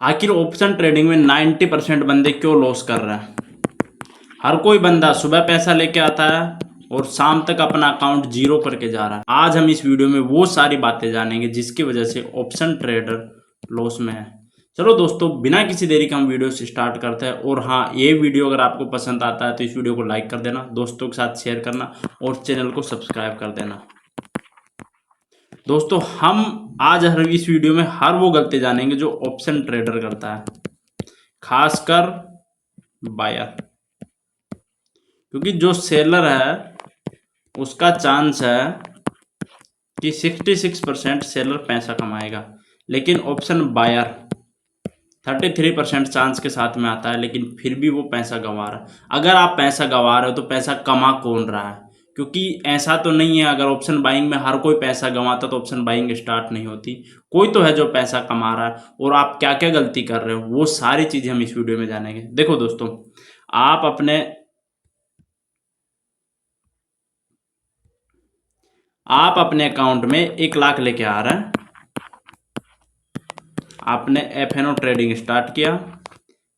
आखिर option trading में 90% बंदे क्यों लॉस कर रहे हैं? हर कोई बंदा सुबह पैसा लेके आता है और शाम तक अपना अकाउंट जीरो करके जा रहा है। आज हम इस वीडियो में वो सारी बातें जानेंगे जिसकी वजह से ऑप्शन ट्रेडर लॉस में है। चलो दोस्तों, बिना किसी देरी के हम वीडियो से स्टार्ट करते हैं। और हाँ, ये वीडियो अगर आपको पसंद आता है तो इस वीडियो को लाइक कर देना, दोस्तों के साथ शेयर करना और चैनल को सब्सक्राइब कर देना। दोस्तों, हम आज इस वीडियो में हर वो गलती जानेंगे जो ऑप्शन ट्रेडर करता है, खासकर बायर। क्योंकि जो सेलर है उसका चांस है कि 66% सेलर पैसा कमाएगा, लेकिन ऑप्शन बायर 33% चांस के साथ में आता है, लेकिन फिर भी वो पैसा गंवा रहा है। अगर आप पैसा गंवा रहे हो तो पैसा कमा कौन रहा है? क्योंकि ऐसा तो नहीं है अगर ऑप्शन बाइंग में हर कोई पैसा गंवाता तो ऑप्शन बाइंग स्टार्ट नहीं होती। कोई तो है जो पैसा कमा रहा है। और आप क्या क्या गलती कर रहे हो वो सारी चीजें हम इस वीडियो में जानेंगे। देखो दोस्तों, आप अपने अकाउंट में 1 लाख लेके आ रहे हैं। आपने FNO ट्रेडिंग स्टार्ट किया।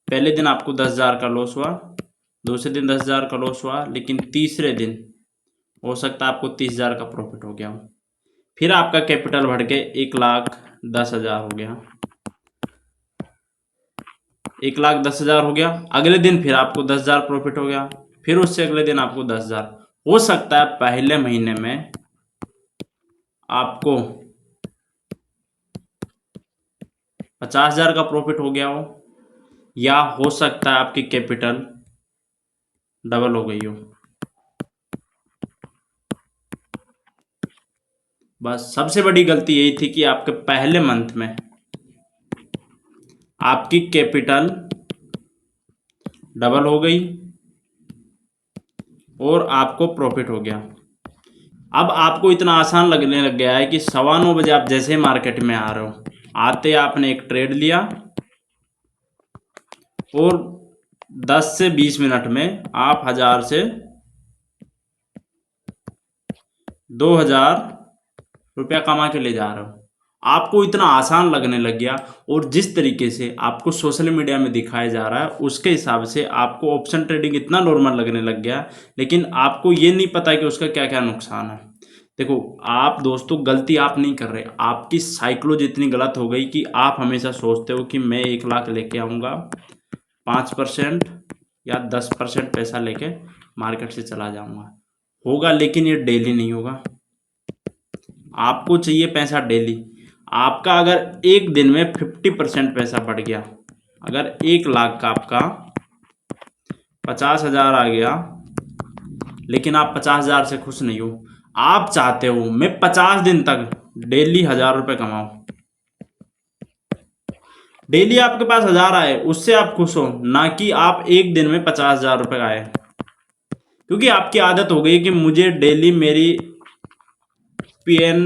पहले दिन आपको 10,000 का लॉस हुआ, दूसरे दिन 10,000 का लॉस हुआ, लेकिन तीसरे दिन हो सकता है आपको 30,000 का प्रॉफिट हो गया हो। फिर आपका कैपिटल बढ़ के 1,10,000 हो गया। 1,10,000 हो गया। अगले दिन फिर आपको 10,000 प्रॉफिट हो गया। फिर उससे अगले दिन आपको 10,000। हो सकता है पहले महीने में आपको 50,000 का प्रॉफिट हो गया हो, या हो सकता है आपकी कैपिटल डबल हो गई हो। बस सबसे बड़ी गलती यही थी कि आपके पहले मंथ में आपकी कैपिटल डबल हो गई और आपको प्रॉफिट हो गया। अब आपको इतना आसान लगने लग गया है कि 9:15 बजे आप जैसे मार्केट में आ रहे हो, आते आपने एक ट्रेड लिया और 10 से 20 मिनट में आप 1,000 से 2,000 रुपया कमा के ले जा रहे हो। आपको इतना आसान लगने लग गया। और जिस तरीके से आपको सोशल मीडिया में दिखाया जा रहा है उसके हिसाब से आपको ऑप्शन ट्रेडिंग इतना नॉर्मल लगने लग गया, लेकिन आपको ये नहीं पता कि उसका क्या क्या नुकसान है। देखो, आप दोस्तों गलती आप नहीं कर रहे, आपकी साइकोलॉजी इतनी गलत हो गई कि आप हमेशा सोचते हो कि मैं 1 लाख लेके आऊँगा, 5% या 10% पैसा लेके मार्केट से चला जाऊँगा। होगा, लेकिन ये डेली नहीं होगा। आपको चाहिए पैसा डेली। आपका अगर एक दिन में 50% पैसा बढ़ गया, अगर 1 लाख का आपका 50,000 आ गया, लेकिन आप 50,000 से खुश नहीं हो, आप चाहते हो मैं 50 दिन तक डेली 1,000 रुपये कमाऊं। डेली आपके पास 1,000 आए उससे आप खुश हो, ना कि आप एक दिन में 50,000 रुपये आए। क्योंकि आपकी आदत हो गई कि मुझे डेली मेरी PN,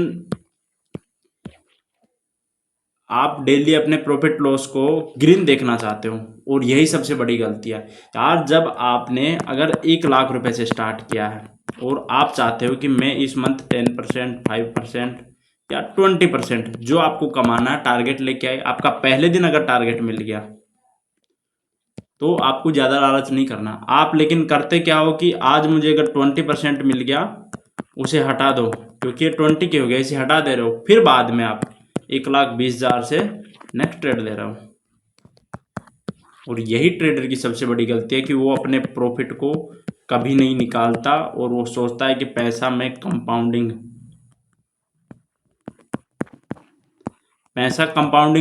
आप डेली अपने प्रॉफिट लॉस को ग्रीन देखना चाहते हो। और यही सबसे बड़ी गलती है यार। जब आपने अगर 1 लाख रुपए से स्टार्ट किया है और आप चाहते हो कि मैं इस मंथ 10%, 5% या 20% जो आपको कमाना है टारगेट लेके आए, आपका पहले दिन अगर टारगेट मिल गया तो आपको ज़्यादा लालच नहीं करना। आप लेकिन करते क्या हो कि आज मुझे अगर 20% मिल गया उसे हटा दो, क्योंकि ये 20 के हो गया, इसे हटा दे रहे हो। फिर बाद में आप 1,20,000 से नेक्स्ट ट्रेड ले रहा हूँ। और यही ट्रेडर की सबसे बड़ी गलती है कि वो अपने प्रॉफिट को कभी नहीं निकालता और वो सोचता है कि पैसा में कंपाउंडिंग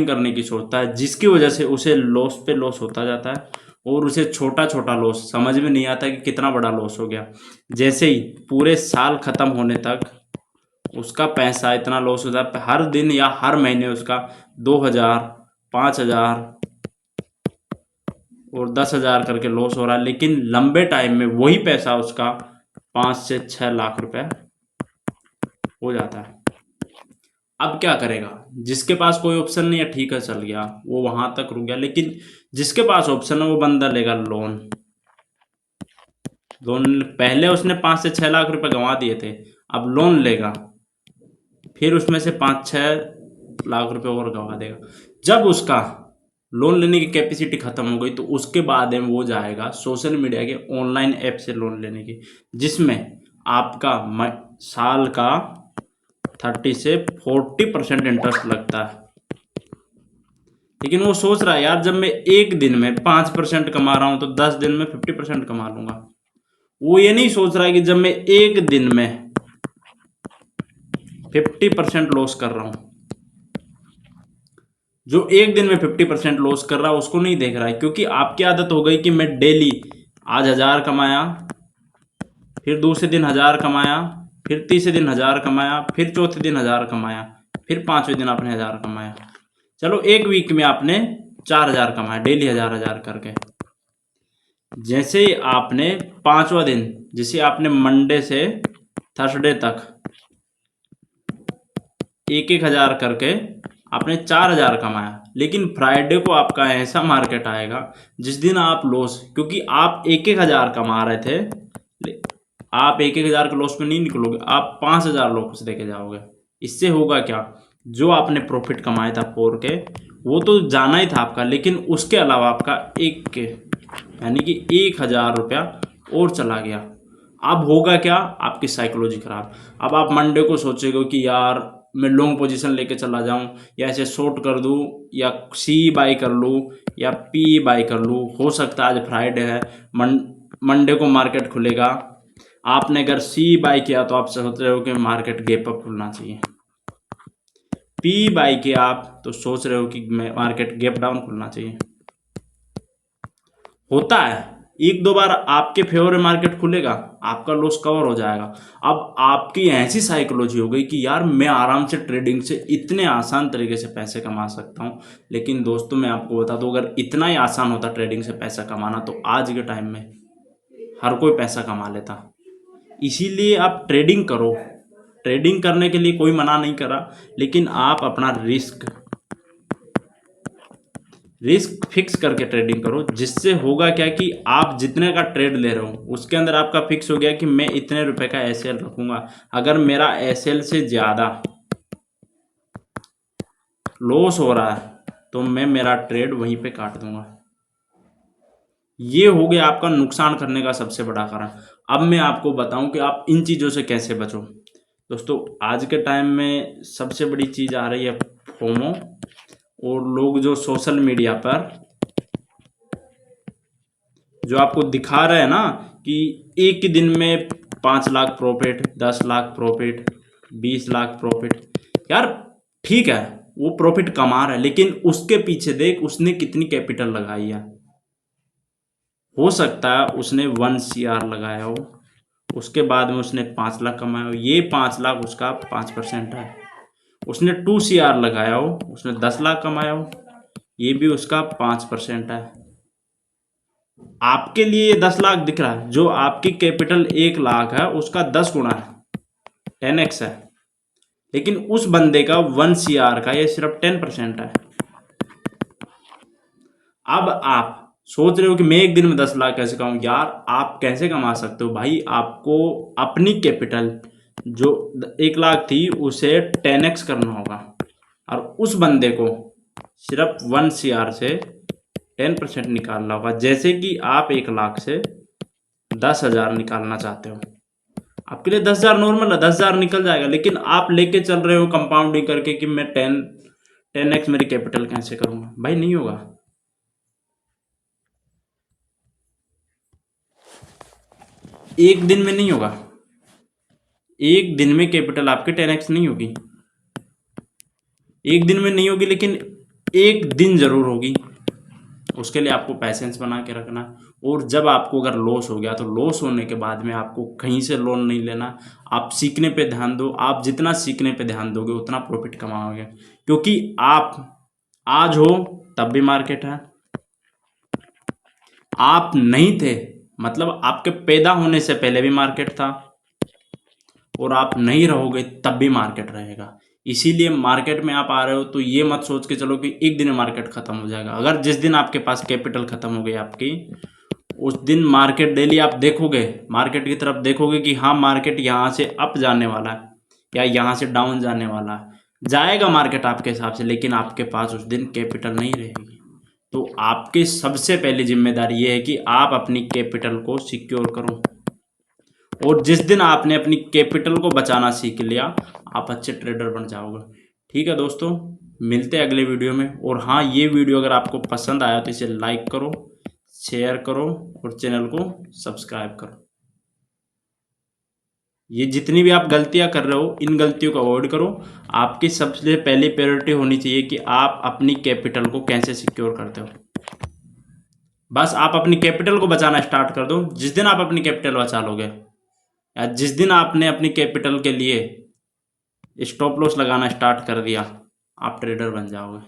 करने की सोचता है, जिसकी वजह से उसे लॉस पे लॉस होता जाता है और उसे छोटा छोटा लॉस समझ में नहीं आता कि कितना बड़ा लॉस हो गया। जैसे ही पूरे साल खत्म होने तक उसका पैसा इतना लॉस होता है, हर दिन या हर महीने उसका 2,000, 5,000 और 10,000 करके लॉस हो रहा है, लेकिन लंबे टाइम में वही पैसा उसका 5 से 6 लाख रुपए हो जाता है। अब क्या करेगा? जिसके पास कोई ऑप्शन नहीं है, ठीक है चल गया, वो वहां तक रुक गया। लेकिन जिसके पास ऑप्शन है वो बंदा लेगा लोन। पहले उसने 5 से 6 लाख रुपए गंवा दिए थे, अब लोन लेगा, फिर उसमें से 5-6 लाख रुपए और गंवा देगा। जब उसका लोन लेने की कैपेसिटी ख़त्म हो गई तो उसके बाद में वो जाएगा सोशल मीडिया के ऑनलाइन ऐप से लोन लेने की, जिसमें आपका साल का 30 से 40% इंटरेस्ट लगता है। लेकिन वो सोच रहा है यार जब मैं एक दिन में 5% कमा रहा हूं तो 10 दिन में 50% कमा लूंगा। वो ये नहीं सोच रहा है कि जब मैं एक दिन में 50% लॉस कर रहा हूं, जो एक दिन में 50% लॉस कर रहा है उसको नहीं देख रहा है, क्योंकि आपकी आदत हो गई कि मैं डेली आज 1000 कमाया, फिर दूसरे दिन 1000 कमाया, फिर तीसरे दिन 1000 कमाया, फिर चौथे दिन 1000 कमाया, फिर पांचवें दिन आपने 1000 कमाया। चलो एक वीक में आपने 4000 कमाया, डेली 1000 करके। जैसे आपने पांचवा दिन, जैसे आपने मंडे से थर्सडे तक 1000 करके आपने 4000 कमाया, लेकिन फ्राइडे को आपका ऐसा मार्केट आएगा जिस दिन आप लॉस, क्योंकि आप 1000 कमा रहे थे, आप 1000 के लॉस में नहीं निकलोगे, आप 5000 लॉस लेके जाओगे। इससे होगा क्या, जो आपने प्रॉफिट कमाया था 4 के वो तो जाना ही था आपका, लेकिन उसके अलावा आपका 1 के यानी कि 1000 रुपया और चला गया। अब होगा क्या, आपकी साइकोलॉजी खराब। अब आप मंडे को सोचेगे कि यार मैं लॉन्ग पोजीशन लेके चला जाऊं, या ऐसे शॉर्ट कर दूं, या सी बाई कर लूं, या पी बाई कर लूं। हो सकता है आज फ्राइडे है, मंडे को मार्केट खुलेगा, आपने अगर सी बाई किया तो आप सोच रहे हो कि मार्केट गैप अप खुलना चाहिए। पी बाई किया आप तो सोच रहे हो कि मार्केट गैप डाउन खुलना चाहिए। होता है एक दो बार आपके फेवर में मार्केट खुलेगा, आपका लॉस कवर हो जाएगा। अब आपकी ऐसी साइकोलॉजी हो गई कि यार मैं आराम से ट्रेडिंग से इतने आसान तरीके से पैसे कमा सकता हूं। लेकिन दोस्तों मैं आपको बता दूं, अगर इतना ही आसान होता ट्रेडिंग से पैसा कमाना तो आज के टाइम में हर कोई पैसा कमा लेता। इसीलिए आप ट्रेडिंग करो, ट्रेडिंग करने के लिए कोई मना नहीं करा, लेकिन आप अपना रिस्क फिक्स करके ट्रेडिंग करो। जिससे होगा क्या कि आप जितने का ट्रेड ले रहे हो उसके अंदर आपका फिक्स हो गया कि मैं इतने रुपए का एसएल रखूंगा। अगर मेरा एसएल से ज़्यादा लॉस हो रहा है तो मैं मेरा ट्रेड वहीं पे काट दूंगा। ये हो गया आपका नुकसान करने का सबसे बड़ा कारण। अब मैं आपको बताऊं कि आप इन चीज़ों से कैसे बचो। दोस्तों आज के टाइम में सबसे बड़ी चीज़ आ रही है फोमो, और लोग जो सोशल मीडिया पर जो आपको दिखा रहे हैं ना कि एक ही दिन में 5 lakh profit, 10 lakh profit, 20 lakh profit. यार ठीक है वो प्रॉफिट कमा रहा है, लेकिन उसके पीछे देख उसने कितनी कैपिटल लगाई है। हो सकता है उसने 1 CR लगाया हो, उसके बाद में उसने 5 लाख कमाया हो, ये 5 लाख उसका 5% है। उसने 2 CR लगाया हो, उसने 10 लाख कमाया हो, ये भी उसका 5% है। आपके लिए 10 लाख दिख रहा है, जो आपकी कैपिटल 1 लाख है उसका 10 गुना है, 10x है। लेकिन उस बंदे का 1 CR का ये सिर्फ 10% है। अब आप सोच रहे हो कि मैं एक दिन में 10 लाख कैसे कमाऊं। यार आप कैसे कमा सकते हो भाई, आपको अपनी कैपिटल जो 1 लाख थी उसे 10x करना होगा, और उस बंदे को सिर्फ 1 CR से 10% निकालना होगा। जैसे कि आप 1 लाख से 10,000 निकालना चाहते हो, आपके लिए 10,000 नॉर्मल है, 10,000 निकल जाएगा। लेकिन आप लेके चल रहे हो कंपाउंडिंग करके कि मैं 10x मेरी कैपिटल कैसे करूंगा, भाई नहीं होगा। एक दिन में नहीं होगा, एक दिन में कैपिटल आपकी 10x नहीं होगी, एक दिन में नहीं होगी, लेकिन एक दिन जरूर होगी। उसके लिए आपको पैसेंस बना के रखना। और जब आपको अगर लॉस हो गया तो लॉस होने के बाद में आपको कहीं से लोन नहीं लेना, आप सीखने पे ध्यान दो। आप जितना सीखने पे ध्यान दोगे उतना प्रॉफिट कमाओगे, क्योंकि आप आज हो तब भी मार्केट है, आप नहीं थे मतलब आपके पैदा होने से पहले भी मार्केट था, और आप नहीं रहोगे तब भी मार्केट रहेगा। इसीलिए मार्केट में आप आ रहे हो तो ये मत सोच के चलो कि एक दिन में मार्केट खत्म हो जाएगा। अगर जिस दिन आपके पास कैपिटल खत्म हो गई आपकी, उस दिन मार्केट डेली आप देखोगे, मार्केट की तरफ देखोगे कि हाँ मार्केट यहाँ से अप जाने वाला है या यहाँ से डाउन जाने वाला है। जाएगा मार्केट आपके हिसाब से, लेकिन आपके पास उस दिन कैपिटल नहीं रहेगी। तो आपकी सबसे पहली जिम्मेदारी ये है कि आप अपनी कैपिटल को सिक्योर करो, और जिस दिन आपने अपनी कैपिटल को बचाना सीख लिया, आप अच्छे ट्रेडर बन जाओगे। ठीक है दोस्तों, मिलते हैं अगले वीडियो में। और हाँ, ये वीडियो अगर आपको पसंद आया तो इसे लाइक करो, शेयर करो और चैनल को सब्सक्राइब करो। ये जितनी भी आप गलतियां कर रहे हो, इन गलतियों को अवॉइड करो। आपकी सबसे पहली प्रायोरिटी होनी चाहिए कि आप अपनी कैपिटल को कैसे सिक्योर करते हो। बस आप अपनी कैपिटल को बचाना स्टार्ट कर दो। जिस दिन आप अपनी कैपिटल बचा लोगे, या जिस दिन आपने अपनी कैपिटल के लिए स्टॉप लॉस लगाना स्टार्ट कर दिया, आप ट्रेडर बन जाओगे।